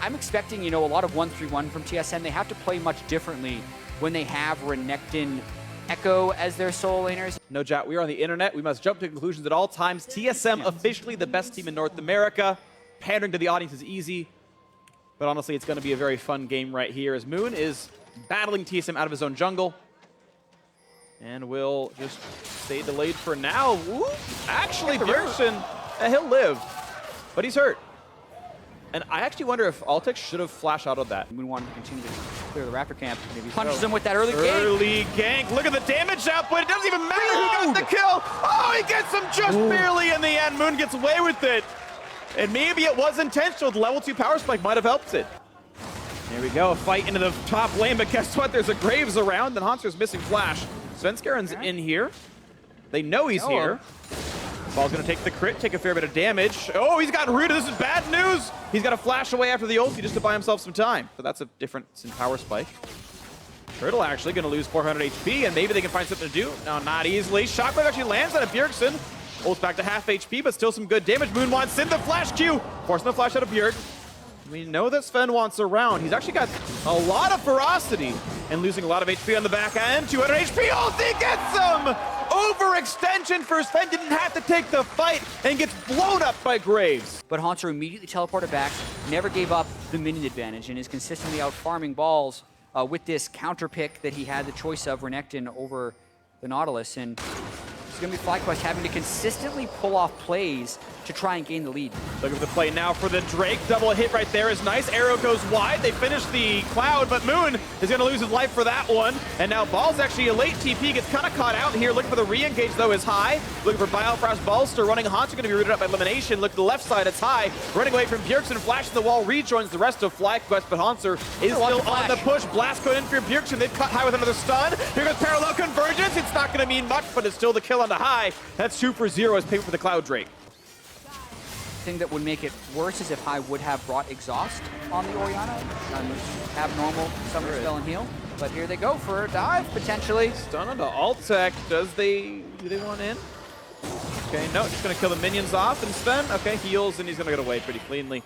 I'm expecting, you know, a lot of 1-3-1 from TSM. They have to play much differently when they have Renekton, Ekko as their solo laners. No doubt, we are on the internet. We must jump to conclusions at all times. TSM officially the best team in North America. Pandering to the audience is easy. But honestly, it's going to be a very fun game right here as Moon is battling TSM out of his own jungle. And will just stay delayed for now. Ooh, actually, BJERGSEN, he'll live. But he's hurt. And I actually wonder if ALTEC should have flash out of that. Moon wanted to continue to clear the Raptor camp. Maybe punches him with that early gank. Early gank. Look at the damage output. It doesn't even matter who got the kill. Oh, he gets him just barely in the end. Moon gets away with it. And maybe it was intentional. The level 2 power spike might have helped it. There we go. A fight into the top lane. But guess what? There's a Graves around. And HAUNTZER's missing flash. SVENSKEREN's in here. They know he's here. Ball's gonna take the crit, take a fair bit of damage. Oh, he's got rooted. This is bad news. He's got to flash away after the ulti just to buy himself some time. So that's a difference in power spike. Turtle actually gonna lose 400 HP, and maybe they can find something to do. No, not easily. Shockwave actually lands on a BJERGSEN. Ults back to half HP, but still some good damage. Moon wants in the flash Q, forcing the flash out of Bjerg. We know that Sven wants around. He's actually got a lot of ferocity and losing a lot of HP on the back end. 200 HP, ulti gets him! Overextension for Sven, didn't have to take the fight and gets blown up by Graves. But HAUNTZER immediately teleported back, never gave up the minion advantage, and is consistently out farming balls with this counter pick that he had the choice of Renekton over the Nautilus. And it's going to be FlyQuest having to consistently pull off plays to try and gain the lead. Look at the play now for the Drake. Double hit right there is nice. Arrow goes wide. They finish the Cloud, but Moon is going to lose his life for that one. And now Ball's actually a late TP. Gets kind of caught out here. Looking for the re-engage, though, is High. Looking for BIOFROST. Bolster running. HAUNTZER going to be rooted up by elimination. Look to the left side. It's High. Running away from BJERGSEN. Flashes the wall. Rejoins the rest of FlyQuest, but HAUNTZER is still on the push. Blast code in for BJERGSEN. They've cut High with another stun. Here goes Parallel Convergence. It's not going to mean much, but it's still the kill on the High. That's 2 for 0 as paid for the Cloud Drake. Thing that would make it worse is if High would have brought Exhaust on the Orianna. Abnormal summer spell and heal. But here they go for a dive, potentially. Stun onto ALTEC. Do they want in? Okay, no, just gonna kill the minions off and Sven. Okay, heals and he's gonna get away pretty cleanly.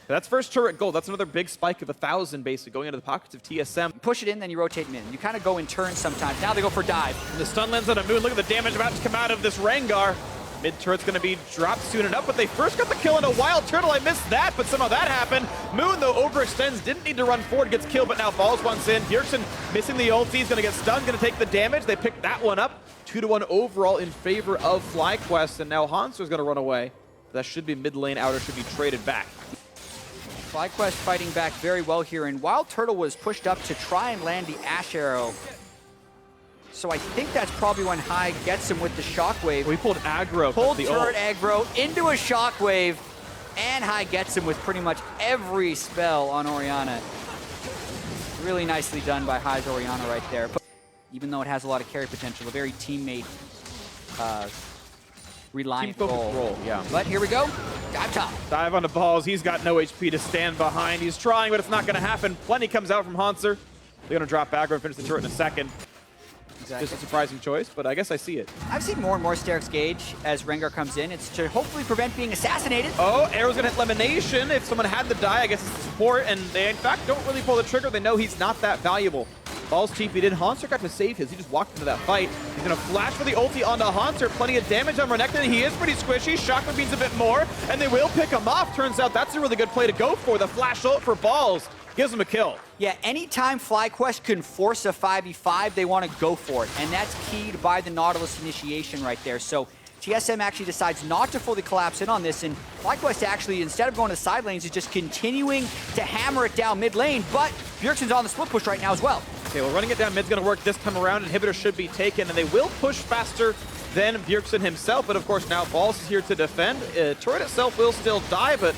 That's first turret gold. That's another big spike of 1,000 basically going into the pockets of TSM. Push it in, then you rotate mid. You kind of go in turns sometimes. Now they go for dive. And the stun lands on a Moon. Look at the damage about to come out of this Rengar. Mid turret's going to be dropped soon enough, but they first got the kill on a Wild Turtle. I missed that, but somehow that happened. Moon, though, overextends. Didn't need to run forward. Gets killed, but now Balls once in. BJERGSEN missing the ulti. He's going to get stunned. Going to take the damage. They picked that one up. 2-1 overall in favor of FlyQuest, and now HAUNTZER's going to run away. That should be mid lane outer, should be traded back. FlyQuest fighting back very well here, and Wild Turtle was pushed up to try and land the Ashe arrow. So I think that's probably when High gets him with the Shockwave. We pulled aggro. Pulled turret aggro into a Shockwave, and High gets him with pretty much every spell on Orianna. Really nicely done by High's Orianna right there. But even though it has a lot of carry potential, a very teammate reliant role. Yeah. But here we go. Dive top. Dive onto Balls. He's got no HP to stand behind. He's trying, but it's not going to happen. Plenty comes out from HAUNTZER. They're going to drop aggro and finish the turret in a second. Exactly. Just a surprising choice, but I guess I see it. I've seen more and more Sterix gauge as Rengar comes in. It's to hopefully prevent being assassinated. Oh, arrow's gonna hit Elimination. If someone had to die, I guess it's the support, and they in fact don't really pull the trigger. They know he's not that valuable. Balls TP'd in. HAUNTZER got to save his. He just walked into that fight. He's gonna flash for the ulti onto HAUNTZER. Plenty of damage on Renekton. He is pretty squishy. Shocker means a bit more, and they will pick him off. Turns out that's a really good play to go for. The flash ult for Balls gives him a kill. Yeah, anytime FlyQuest can force a 5v5, they want to go for it. And that's keyed by the Nautilus initiation right there. So TSM actually decides not to fully collapse in on this, and FlyQuest actually, instead of going to the side lanes, is just continuing to hammer it down mid lane, but BJERGSEN's on the split push right now as well. Okay, well, running it down mid's going to work this time around. Inhibitor should be taken, and they will push faster than BJERGSEN himself, but of course now Balls is here to defend. Turret itself will still die, but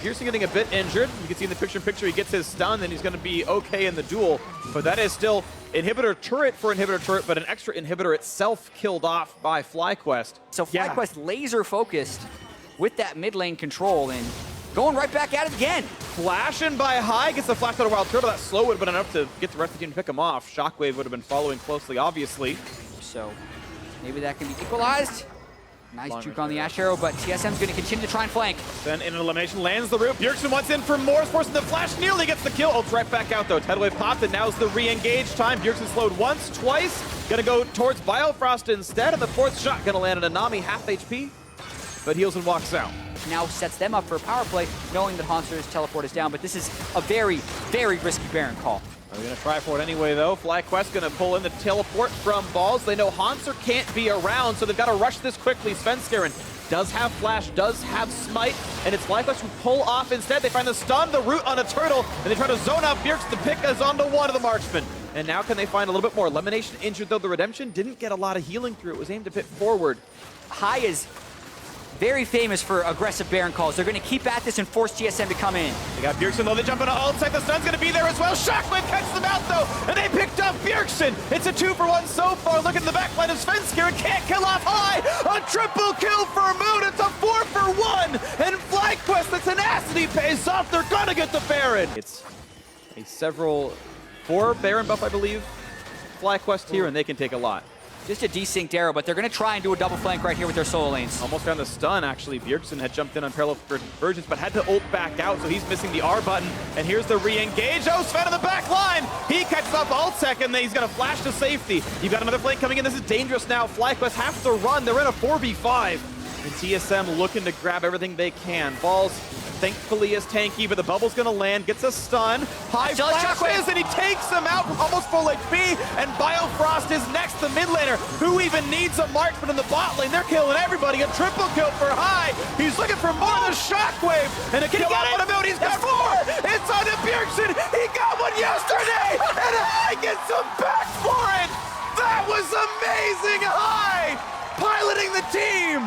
BJERGSEN getting a bit injured. You can see in the picture he gets his stun, and he's going to be okay in the duel. But that is still inhibitor turret for inhibitor turret, but an extra inhibitor itself killed off by FlyQuest. So FlyQuest laser focused with that mid lane control and going right back at it again. Flashing by High, gets the flash out of Wild Turtle. That slow would have been enough to get the rest of the team to pick him off. Shockwave would have been following closely, obviously. So maybe that can be equalized. Nice juke on the Ashe arrow, but TSM's going to continue to try and flank. Then in an elimination, lands the root. BJERGSEN wants in for more, forcing the flash, nearly gets the kill. Ult's right back out though. Tidal Wave popped, and now's the re-engage time. BJERGSEN slowed once, twice. Gonna go towards BIOFROST instead, and the fourth shot gonna land on a Nami, half HP, but heals and walks out. Now sets them up for a power play, knowing that HAUNTZER's teleport is down, but this is a very, very risky Baron call. They're gonna try for it anyway though. FLYQUEST gonna pull in the teleport from Balls. They know HAUNTZER can't be around, so they've gotta rush this quickly. SVENSKEREN does have Flash, does have Smite, and it's FLYQUEST who pull off instead. They find the stun, the root on a turtle, and they try to zone out BJERGSEN. The pick is onto one of the marksmen. And now can they find a little bit more? LEMONNATION injured though. The Redemption didn't get a lot of healing through. It was aimed a bit forward. HAI is very famous for aggressive Baron calls. They're going to keep at this and force TSM to come in. They got BJERGSEN though. They jump into ALTEC. The stun's going to be there as well. Shockwave catches them out though, and they picked up BJERGSEN. It's a 2-for-1 so far. Look at the backline of SVENSKEREN. Can't kill off HAI. A triple kill for Moon. It's a 4-for-1. And FLYQUEST, the tenacity pays off. They're going to get the Baron. It's a 4 Baron buff, I believe. FLYQUEST here, and they can take a lot. Just a desynced arrow, but they're going to try and do a double flank right here with their solo lanes. Almost found the stun, actually. BJERGSEN had jumped in on parallel convergence, but had to ult back out, so he's missing the R button. And here's the re-engage. Oh, Sven on the back line! He catches off ALTEC, and then he's going to flash to safety. You've got another flank coming in. This is dangerous now. FLYQUEST have to run. They're in a 4v5. And TSM looking to grab everything they can. Balls, thankfully, is tanky, but the bubble's going to land. Gets a stun. HAI flashes, and he takes him out from almost full HP. And BIOFROST is next, the mid laner, who even needs a marksman in the bot lane. They're killing everybody. A triple kill for HAI. He's looking for more of the Shockwave. And a kill out of him. He's got 4. It's on to BJERGSEN. He got one yesterday. And HAI gets him back for it. That was amazing. HAI piloting the team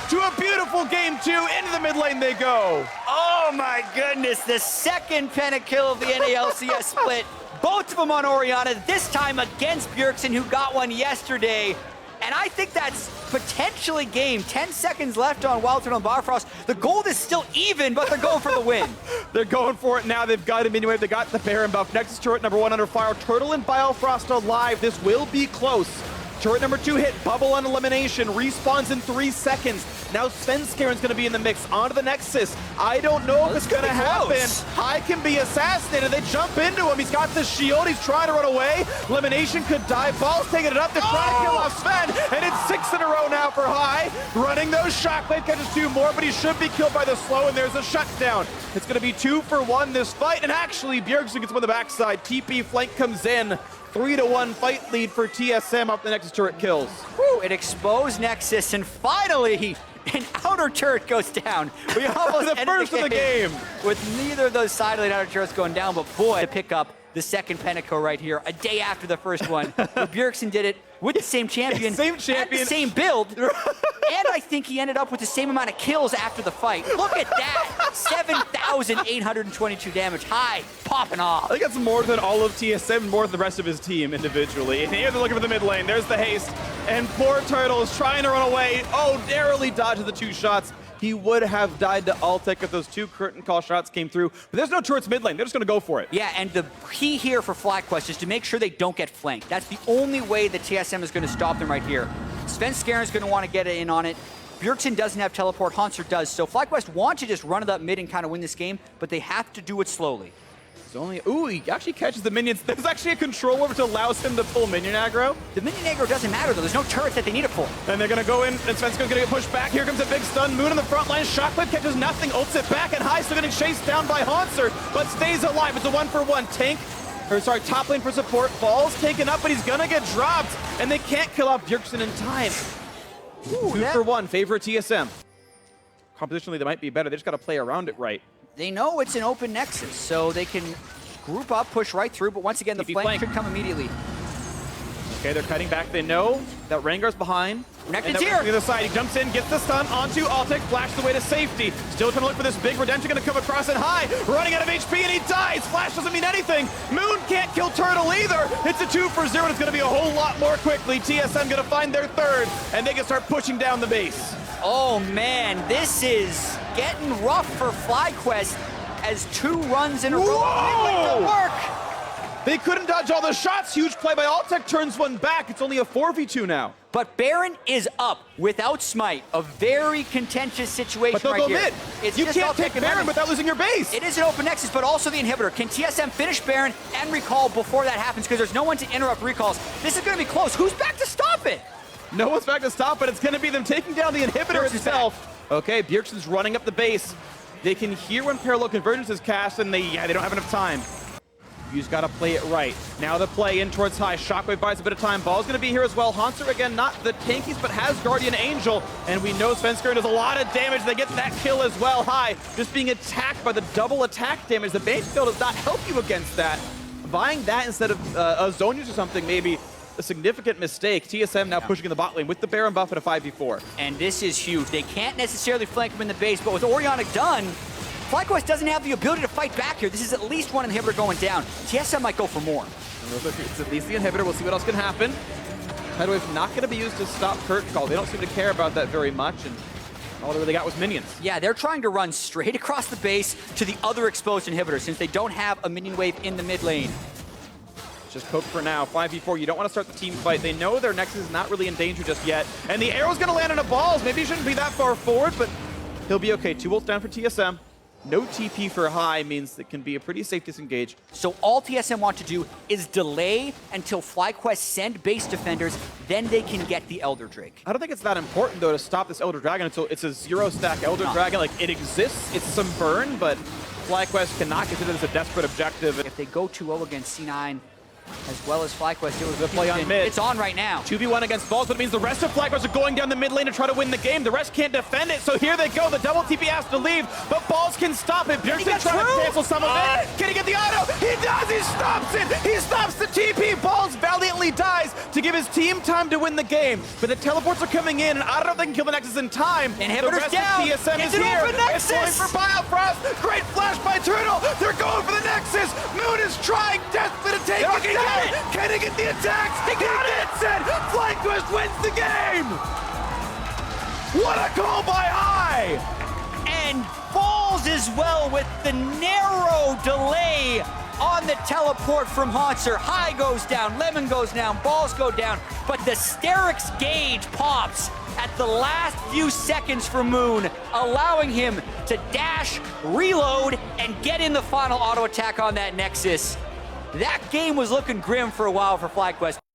to a beautiful game 2. Into the mid lane they go. Oh my goodness, the second pentakill of the NALCS split. Both of them on Orianna, this time against BJERGSEN, who got one yesterday. And I think that's potentially game. 10 seconds left on WILDTURTLE and BIOFROST. The gold is still even, but they're going for the win. They're going for it now. They've got a minion wave. They got the Baron buff. Next is turret number 1 under fire. Turtle and BIOFROST alive. This will be close. Turret number 2 hit, bubble on elimination, respawns in 3 seconds. Now SVENSKEREN's gonna be in the mix, onto the Nexus. I don't know if it's gonna happen. HAI can be assassinated, they jump into him, he's got the shield, he's trying to run away. Elimination could die, Ball's taking it up, they're trying to kill off Sven, and it's 6 in a row now for HAI. Running those Shockwave, catches 2 more, but he should be killed by the slow, and there's a shutdown. It's gonna be 2-for-1 this fight, and actually BJERGSEN gets him on the backside. TP flank comes in. 3-1 fight lead for TSM up the Nexus turret kills. Woo, it exposed Nexus, and finally, an outer turret goes down. We almost the first of the game. With neither of those side lane outer turrets going down, but boy, to pick up the second Pentakill right here, a day after the first one. BJERGSEN did it with the same champion, same champion, and the same build, and I think he ended up with the same amount of kills after the fight. Look at that, 7,822 damage. HAI popping off. I think that's more than all of TSM, more than the rest of his team individually. And here they're looking for the mid lane. There's the haste, and poor Turtle is trying to run away. Oh, narrowly dodges the 2 shots. He would have died to ALTEC if those 2 curtain call shots came through. But there's no turrets mid lane. They're just going to go for it. Yeah, and the key here for FLYQUEST is to make sure they don't get flanked. That's the only way that TSM is going to stop them right here. SVENSKEREN is going to want to get in on it. BJERGSEN doesn't have teleport, HAUNTZER does. So FLYQUEST want to just run it up mid and kind of win this game, but they have to do it slowly. Ooh, he actually catches the minions. There's actually a control over to allows him to pull minion aggro. The minion aggro doesn't matter though. There's no turret that they need to pull. And they're gonna go in, and SVENSKEREN's gonna get pushed back. Here comes a big stun. Moon in the front line. Shockwave catches nothing. Ults it back, and HAI still getting chased down by HAUNTZER, but stays alive. It's a 1-for-1 tank. Top lane for support. Ball's taken up, but he's gonna get dropped, and they can't kill off BJERGSEN in time. Ooh, 2-for-1, favor TSM. Compositionally, they might be better. They just gotta play around it right. They know it's an open Nexus, so they can group up, push right through, but once again, the flank should come immediately. Okay, they're cutting back. They know that Rengar's behind. Renekton's here! On the other side, he jumps in, gets the stun onto ALTEC, flashes away to safety. Still trying to look for this big redemption, gonna come across and HAI, running out of HP, and he dies! Flash doesn't mean anything! Moon can't kill Turtle either! It's a 2-for-0, and it's gonna be a whole lot more quickly. TSM gonna find their 3rd, and they can start pushing down the base. Oh man, this is getting rough for FLYQUEST as 2 runs in a row. It work. They couldn't dodge all the shots. Huge play by ALTEC, turns one back. It's only a 4v2 now. But Baron is up without Smite. A very contentious situation But they'll right go here. mid. It's You just can't take ALTEC and Baron Lemon. without losing your base. It is an open nexus, but also the inhibitor. Can TSM finish Baron and recall before that happens? Because there's no one to interrupt recalls. This is going to be close. Who's back to stop it? No one's back to stop, but it's going to be them taking down the inhibitor BJERGSEN's itself. Okay, BJERGSEN's running up the base. They can hear when parallel convergence is cast, and they don't have enough time. You just gotta play it right. Now the play in towards High. Shockwave buys a bit of time. Ball's gonna be here as well. HAUNTZER, again, not the tankiest, but has Guardian Angel. And we know SVENSKEREN does a lot of damage. They get that kill as well. High just being attacked by the double attack damage. The base skill does not help you against that. Buying that instead of a zone use or something, maybe a significant mistake. TSM now pushing in the bot lane with the Baron buff at a 5v4. And this is huge. They can't necessarily flank him in the base, but with Orianna done, FlyQuest doesn't have the ability to fight back here. This is at least one inhibitor going down. TSM might go for more. It's at least the inhibitor. We'll see what else can happen. Tidewave not going to be used to stop Curtain Call. They don't seem to care about that very much, and all they really got was minions. Yeah, they're trying to run straight across the base to the other exposed inhibitor since they don't have a minion wave in the mid lane. Just poke for now. 5v4, you don't want to start the team fight. They know their Nexus is not really in danger just yet. And the arrow's going to land on a balls. Maybe he shouldn't be that far forward, but he'll be okay. 2 ults down for TSM. No TP for High means it can be a pretty safe disengage. So all TSM want to do is delay until FlyQuest send base defenders, then they can get the Elder Drake. I don't think it's that important, though, to stop this Elder Dragon until it's a 0-stack Elder Dragon. Like, it exists, it's some burn, but FlyQuest cannot consider this a desperate objective. If they go 2-0 against C9, as well as FlyQuest, it was the play on mid. It's on right now. 2v1 against balls, but it means the rest of FlyQuest are going down the mid lane to try to win the game. The rest can't defend it, so here they go. The double TP has to leave, but balls can stop it. BJERGSEN trying to cancel some of it. Can he get the auto? He does! He stops it! He stops the TP! Balls valiantly dies to give his team time to win the game. But the teleports are coming in, and I don't know if they can kill the Nexus in time. Inhibitor's down! The rest of TSM is here. It's going for BIOFROST. Great flash by Turtle. They're going for the Nexus. Moon is trying desperately to take it down. Can he get the attacks? He gets it! FlyQuest wins the game! What a call by High! And falls as well with the narrow delay on the teleport from HAUNTZER. High goes down, Lemon goes down, balls go down, but the Sterix gauge pops at the last few seconds for Moon, allowing him to dash, reload, and get in the final auto attack on that Nexus. That game was looking grim for a while for FlyQuest.